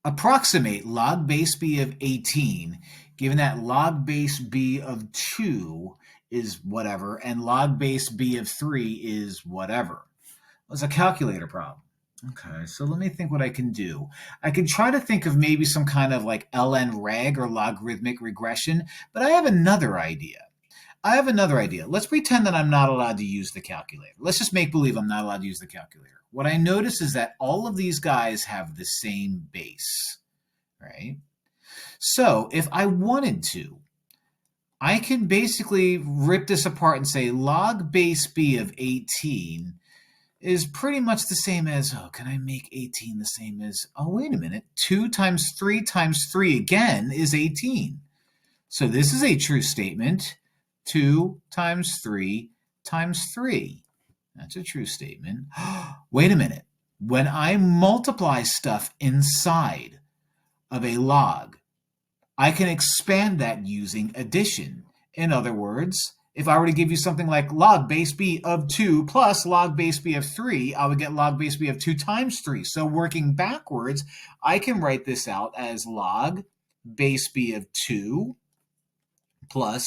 Approximate log base b of 18, given that log base b of 2 is whatever, and log base b of 3 is whatever. It's a calculator problem. Okay, so let me think what I can do. I can try to think of maybe some kind of like ln reg or logarithmic regression, but I have another idea. Let's pretend that I'm not allowed to use the calculator. Let's just make believe I'm not allowed to use the calculator. What I notice is that all of these guys have the same base, right? So if I wanted to, I can basically rip this apart and say log base b of 18 is pretty much the same as, can I make 18 the same as, wait a minute, 2 times 3 times 3 again is 18. So this is a true statement. 2 times 3 times 3. That's a true statement. Wait a minute. When I multiply stuff inside of a log, I can expand that using addition. In other words, if I were to give you something like log base b of 2 plus log base b of 3, I would get log base b of 2 times 3. So working backwards, I can write this out as log base b of 2 plus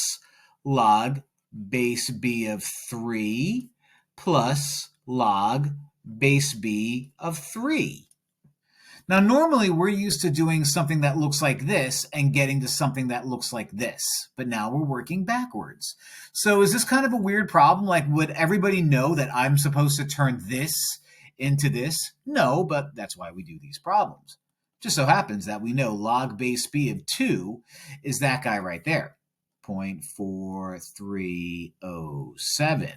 log base b of 3 plus log base b of 3. Now, normally we're used to doing something that looks like this and getting to something that looks like this, but now we're working backwards. So is this kind of a weird problem? Like, would everybody know that I'm supposed to turn this into this? No, but that's why we do these problems. Just so happens that we know log base b of 2 is that guy right there, 0.4307,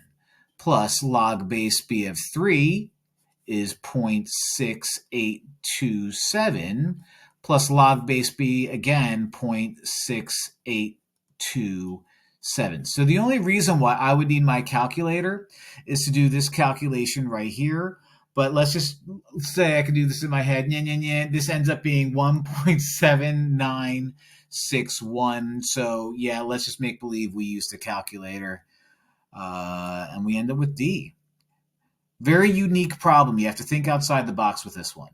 plus log base b of 3 is 0.6827, plus log base b, again, 0.6827. So the only reason why I would need my calculator is to do this calculation right here. But let's just say I can do this in my head. This ends up being 1.7961. So yeah, let's just make believe we used a calculator. And we end up with D. Very unique problem. You have to think outside the box with this one.